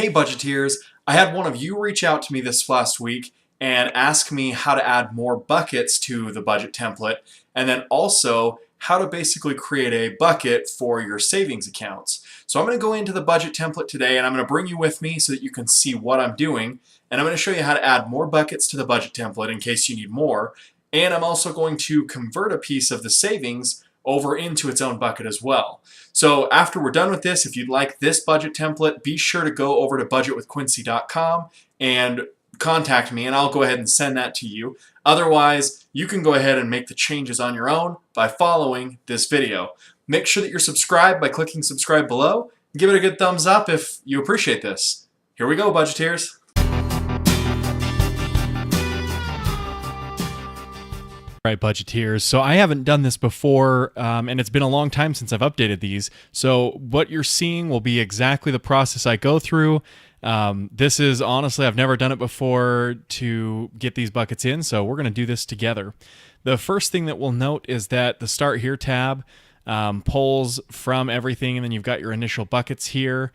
Hey budgeteers, I had one of you reach out to me this last week and ask me how to add more buckets to the budget template, and then also how to basically create a bucket for your savings accounts. So I'm going to go into the budget template today, and I'm going to bring you with me so that you can see what I'm doing, and I'm going to show you how to add more buckets to the budget template in case you need more, and I'm also going to convert a piece of the savings over into its own bucket as well. So after we're done with this, if you'd like this budget template, be sure to go over to budgetwithquincy.com and contact me, and I'll go ahead and send that to you. Otherwise, you can go ahead and make the changes on your own by following this video. Make sure that you're subscribed by clicking subscribe below. Give it a good thumbs up if you appreciate this. Here we go, budgeteers. Right, budgeteers. So I haven't done this before, and it's been a long time since I've updated these. So what you're seeing will be exactly the process I go through. This is honestly, I've never done it before to get these buckets in, so we're going to do this together. The first thing that we'll note is that the Start Here tab pulls from everything, and then you've got your initial buckets here,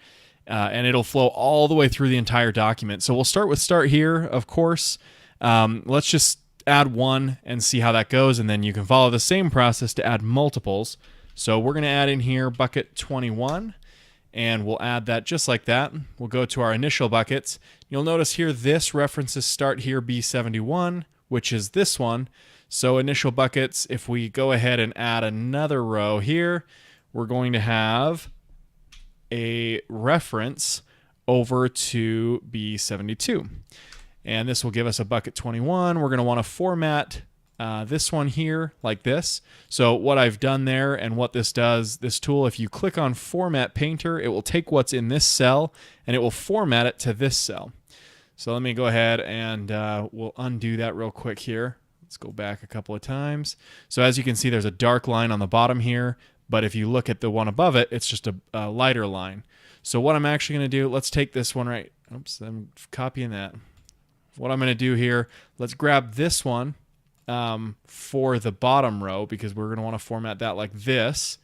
and it'll flow all the way through the entire document. So we'll start with Start Here, of course. Let's just add one and see how that goes, and then you can follow the same process to add multiples. So we're going to add in here bucket 21, and we'll add that just like that. We'll go to our initial buckets. You'll notice here this references Start Here B71, which is this one. So initial buckets, if we go ahead and add another row here, we're going to have a reference over to B72. And this will give us a bucket 21. We're going to want to format this one here like this. So what I've done there and what this does, this tool, if you click on Format Painter, it will take what's in this cell and it will format it to this cell. So let me go ahead and we'll undo that real quick here. Let's go back a couple of times. So as you can see, there's a dark line on the bottom here, but if you look at the one above it, it's just a lighter line. So what I'm actually going to do, let's take this one right. Oops, I'm copying that. What I'm going to do here, let's grab this one for the bottom row because we're going to want to format that like this.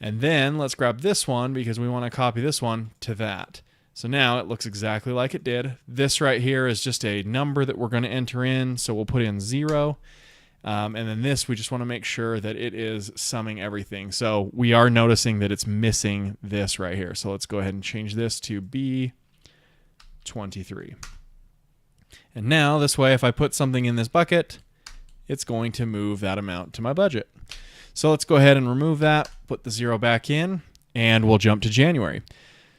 And then let's grab this one because we want to copy this one to that. So now it looks exactly like it did. This right here is just a number that we're going to enter in. So we'll put in 0. And then this, we just want to make sure that it is summing everything. So we are noticing that it's missing this right here. So let's go ahead and change this to B23. And now this way, if I put something in this bucket, it's going to move that amount to my budget. So let's go ahead and remove that, put the 0 back in, and we'll jump to January.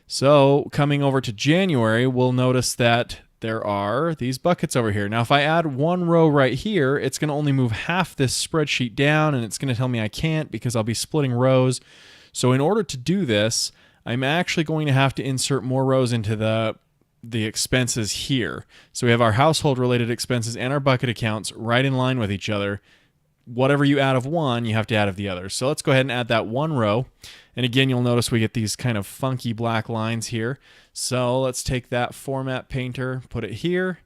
So coming over to January, we'll notice that there are these buckets over here. Now, if I add one row right here, it's going to only move half this spreadsheet down, and it's going to tell me I can't because I'll be splitting rows. So in order to do this, I'm actually going to have to insert more rows into the expenses here. So we have our household related expenses and our bucket accounts right in line with each other. Whatever you add of one, you have to add of the other. So let's go ahead and add that one row. And again, you'll notice we get these kind of funky black lines here. So let's take that Format Painter, put it here,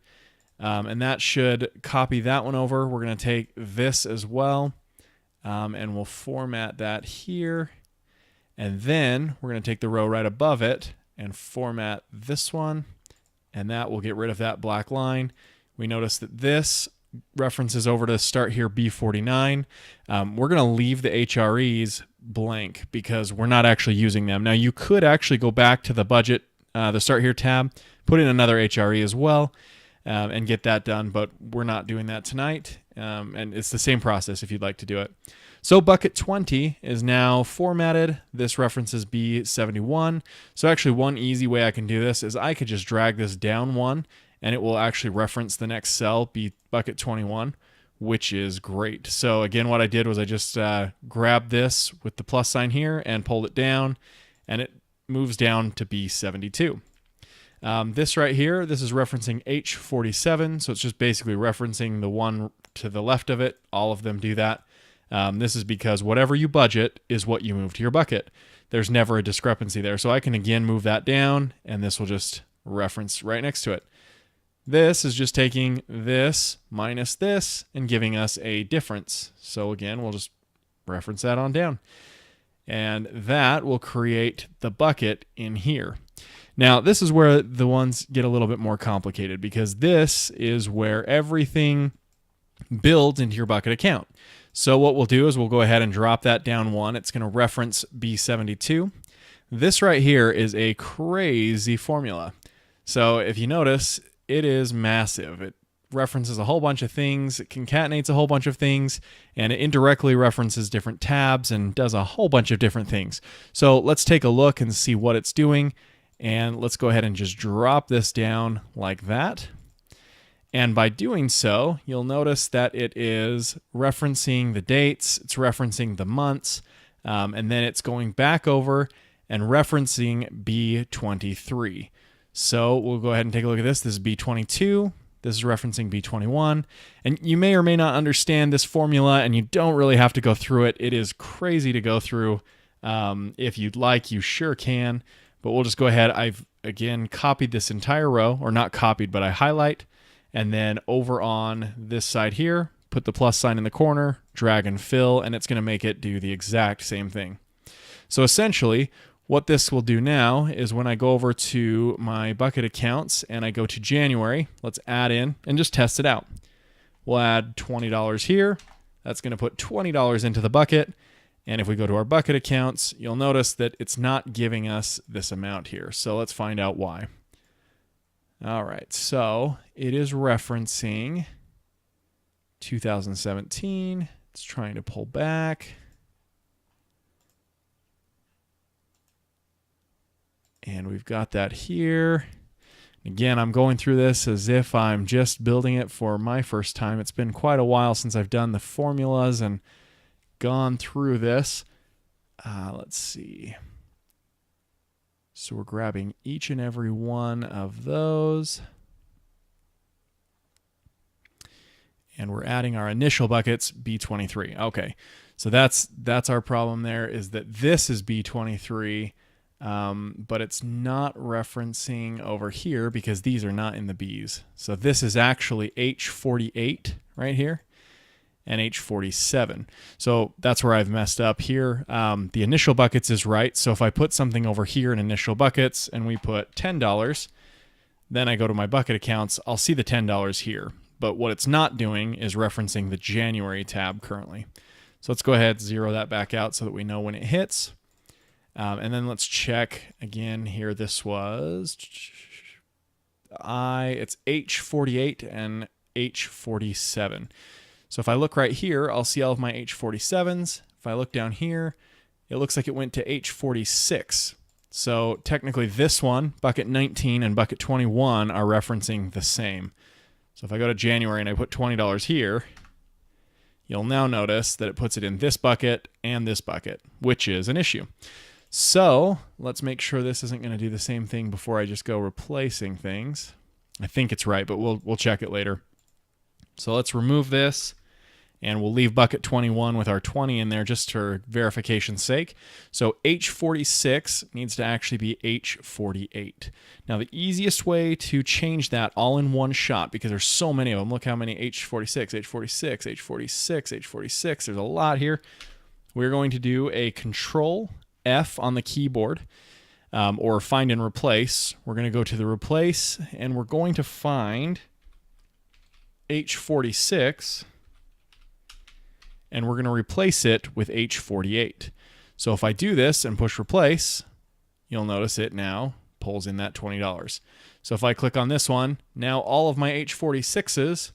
and that should copy that one over. We're going to take this as well, and we'll format that here. And then we're going to take the row right above it and format this one. And that will get rid of that black line. We notice that this references over to Start Here B49. We're going to leave the HREs blank because we're not actually using them. Now you could actually go back to the budget, the Start Here tab, put in another HRE as well, and get that done, but we're not doing that tonight. And it's the same process if you'd like to do it. So bucket 20 is now formatted. This references B71. So actually one easy way I can do this is I could just drag this down one and it will actually reference the next cell, bucket 21, which is great. So again, what I did was I just grabbed this with the plus sign here and pulled it down, and it moves down to B72. This right here, this is referencing H47. So it's just basically referencing the one to the left of it. All of them do that. This is because whatever you budget is what you move to your bucket. There's never a discrepancy there. So I can again move that down, and this will just reference right next to it. This is just taking this minus this and giving us a difference. So again, we'll just reference that on down. And that will create the bucket in here. Now, this is where the ones get a little bit more complicated, because this is where everything builds into your bucket account. So what we'll do is we'll go ahead and drop that down one. It's going to reference B72. This right here is a crazy formula. So if you notice, it is massive. It references a whole bunch of things, it concatenates a whole bunch of things, and it indirectly references different tabs and does a whole bunch of different things. So let's take a look and see what it's doing. And let's go ahead and just drop this down like that. And by doing so, you'll notice that it is referencing the dates, it's referencing the months, and then it's going back over and referencing B23. So we'll go ahead and take a look at this. This is B22. This is referencing B21. And you may or may not understand this formula, and you don't really have to go through it. It is crazy to go through. If you'd like, you sure can. But we'll just go ahead. I've, again, copied this entire row, or not copied, but I highlight. And then over on this side here, put the plus sign in the corner, drag and fill, and it's going to make it do the exact same thing. So essentially, what this will do now is when I go over to my bucket accounts and I go to January, let's add in and just test it out. We'll add $20 here. That's going to put $20 into the bucket. And if we go to our bucket accounts, you'll notice that it's not giving us this amount here. So let's find out why. All right, so it is referencing 2017. It's trying to pull back. And we've got that here. Again, I'm going through this as if I'm just building it for my first time. It's been quite a while since I've done the formulas and gone through this. Let's see. So we're grabbing each and every one of those. And we're adding our initial buckets, B23. Okay, so that's our problem there, is that this is B23, but it's not referencing over here because these are not in the Bs. So this is actually H48 right here and H47. So that's where I've messed up here. The initial buckets is right. So if I put something over here in initial buckets and we put $10, then I go to my bucket accounts, I'll see the $10 here. But what it's not doing is referencing the January tab currently. So let's go ahead, zero that back out so that we know when it hits. And then let's check again here. This was, it's H48 and H47. So if I look right here, I'll see all of my H47s. If I look down here, it looks like it went to H46. So technically this one, bucket 19 and bucket 21, are referencing the same. So if I go to January and I put $20 here, you'll now notice that it puts it in this bucket and this bucket, which is an issue. So let's make sure this isn't going to do the same thing before I just go replacing things. I think it's right, but we'll check it later. So let's remove this, and we'll leave bucket 21 with our 20 in there just for verification's sake. So H46 needs to actually be H48. Now the easiest way to change that all in one shot, because there's so many of them, look how many H46, H46, H46, H46, there's a lot here. We're going to do a Control F on the keyboard, or find and replace. We're going to go to the replace, and we're going to find H46, and we're going to replace it with H48. So if I do this and push replace, you'll notice it now pulls in that $20. So if I click on this one, now all of my H46s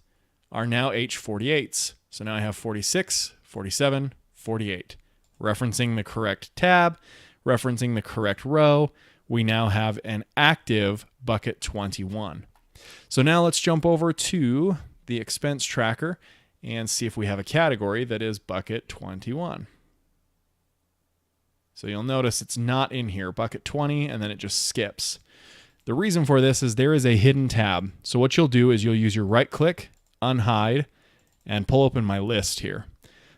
are now H48s. So now I have 46, 47, 48. Referencing the correct tab, referencing the correct row, we now have an active bucket 21. So now let's jump over to the expense tracker and see if we have a category that is bucket 21. So you'll notice it's not in here, bucket 20, and then it just skips. The reason for this is there is a hidden tab. So what you'll do is you'll use your right click, unhide, and pull open my list here.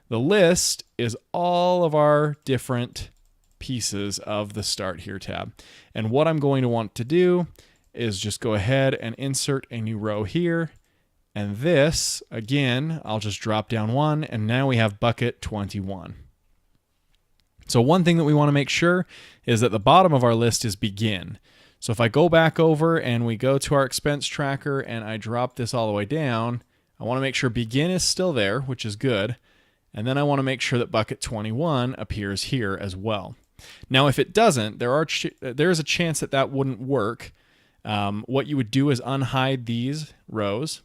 The list is all of our different pieces of the Start Here tab. And what I'm going to want to do is just go ahead and insert a new row here. And this, again, I'll just drop down one, and now we have bucket 21. So one thing that we want to make sure is that the bottom of our list is begin. So if I go back over and we go to our expense tracker and I drop this all the way down, I want to make sure begin is still there, which is good. And then I want to make sure that bucket 21 appears here as well. Now, if it doesn't, there is a chance that that wouldn't work. What you would do is unhide these rows.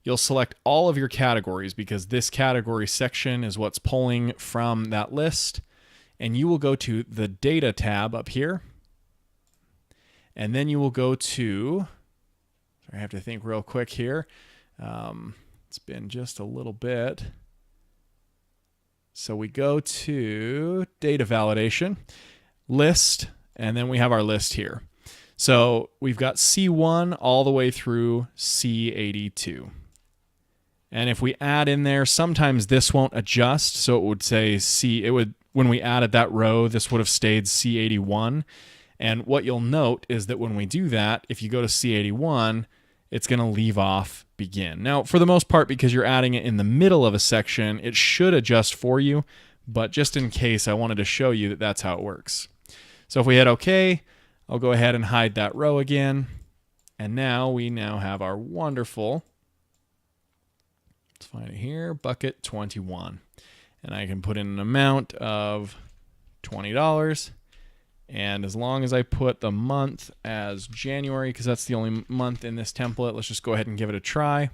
You'll select all of your categories because this category section is what's pulling from that list. And you will go to the data tab up here. And then you will go to, I have to think real quick here. It's been just a little bit. So we go to data validation, list, and then we have our list here. So we've got C1 all the way through C82. And if we add in there, sometimes this won't adjust. So it would say when we added that row, this would have stayed C81. And what you'll note is that when we do that, if you go to C81, it's going to leave off begin. Now, for the most part, because you're adding it in the middle of a section, it should adjust for you. But just in case, I wanted to show you that that's how it works. So if we hit OK, I'll go ahead and hide that row again. And now we have our wonderful, let's find it here, bucket 21. And I can put in an amount of $20. And as long as I put the month as January, because that's the only month in this template, let's just go ahead and give it a try.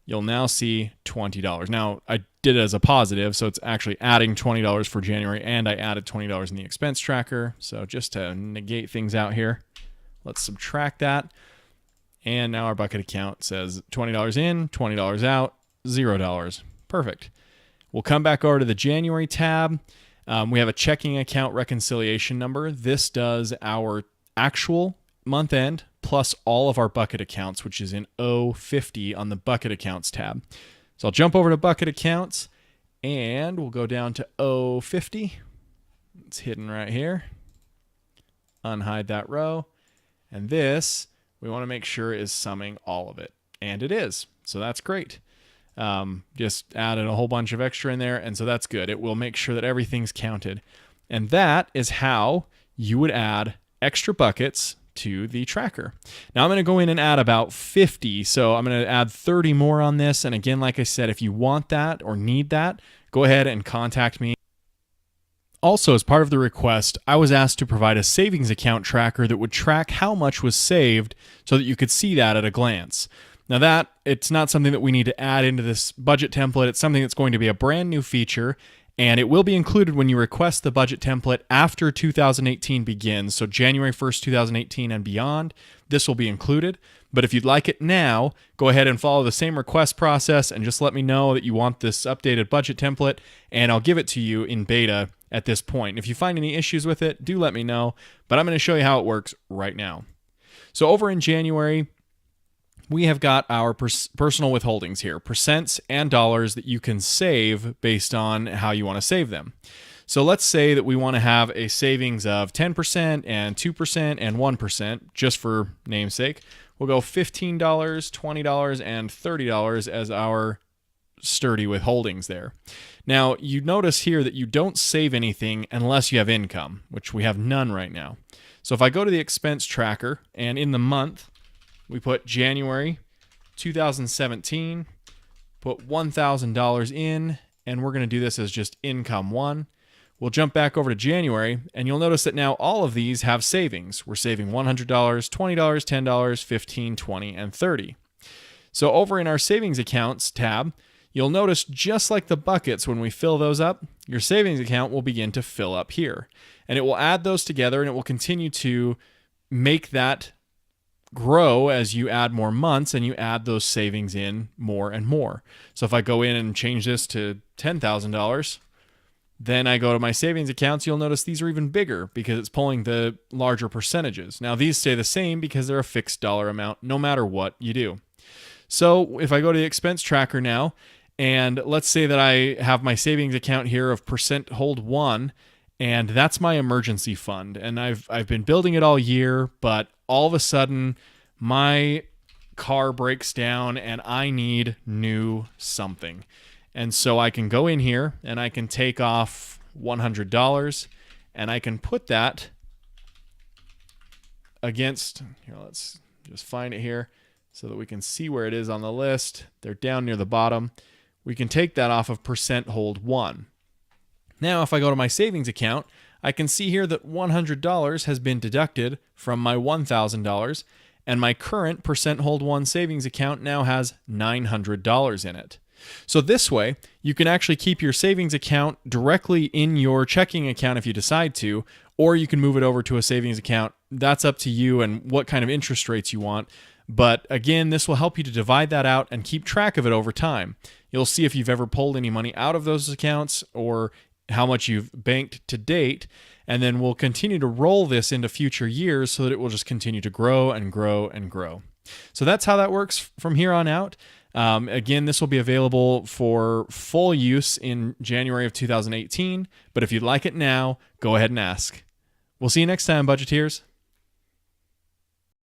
You'll now see $20. Now, I did it as a positive, so it's actually adding $20 for January, and I added $20 in the expense tracker. So just to negate things out here, let's subtract that. And now our bucket account says $20 in, $20 out, $0. Perfect. We'll come back over to the January tab. We have a checking account reconciliation number. This does our actual month end plus all of our bucket accounts, which is in O50 on the bucket accounts tab. So I'll jump over to bucket accounts and we'll go down to O50. It's hidden right here. Unhide that row. And this, we want to make sure is summing all of it. And it is. So that's great. Just added a whole bunch of extra in there, and so that's good. It will make sure that everything's counted. And that is how you would add extra buckets to the tracker. Now I'm going to go in and add about 50, so I'm going to add 30 more on this. And again, like I said, if you want that or need that, go ahead and contact me. Also, as part of the request, I was asked to provide a savings account tracker that would track how much was saved so that you could see that at a glance. Now it's not something that we need to add into this budget template. It's something that's going to be a brand new feature, and it will be included when you request the budget template after 2018 begins. So January 1st, 2018 and beyond, this will be included. But if you'd like it now, go ahead and follow the same request process and just let me know that you want this updated budget template, and I'll give it to you in beta at this point. If you find any issues with it, do let me know, but I'm going to show you how it works right now. So over in January, we have got our personal withholdings here, percents and dollars that you can save based on how you want to save them. So let's say that we want to have a savings of 10% and 2% and 1%, just for namesake. We'll go $15, $20, and $30 as our sturdy withholdings there. Now, you notice here that you don't save anything unless you have income, which we have none right now. So if I go to the expense tracker and in the month, we put January 2017, put $1,000 in, and we're going to do this as just income one. We'll jump back over to January, and you'll notice that now all of these have savings. We're saving $100, $20, $10, $15, $20, and $30. So over in our savings accounts tab, you'll notice just like the buckets, when we fill those up, your savings account will begin to fill up here. And it will add those together, and it will continue to make that grow as you add more months and you add those savings in more and more. So if I go in and change this to $10,000, then I go to my savings accounts, you'll notice these are even bigger because it's pulling the larger percentages. Now these stay the same because they're a fixed dollar amount no matter what you do. So if I go to the expense tracker now, and let's say that I have my savings account here of percent hold 1, and that's my emergency fund. And I've been building it all year, but all of a sudden my car breaks down and I need new something. And so I can go in here and I can take off $100 and I can put that against, here, let's just find it here so that we can see where it is on the list. They're down near the bottom. We can take that off of percent hold 1. Now, if I go to my savings account, I can see here that $100 has been deducted from my $1,000, and my current percent hold 1 savings account now has $900 in it. So this way, you can actually keep your savings account directly in your checking account if you decide to, or you can move it over to a savings account. That's up to you and what kind of interest rates you want. But again, this will help you to divide that out and keep track of it over time. You'll see if you've ever pulled any money out of those accounts or how much you've banked to date, and then we'll continue to roll this into future years so that it will just continue to grow and grow and grow. So that's how that works from here on out. Again, this will be available for full use in January of 2018, but if you'd like it now, go ahead and ask. We'll see you next time, Budgeteers.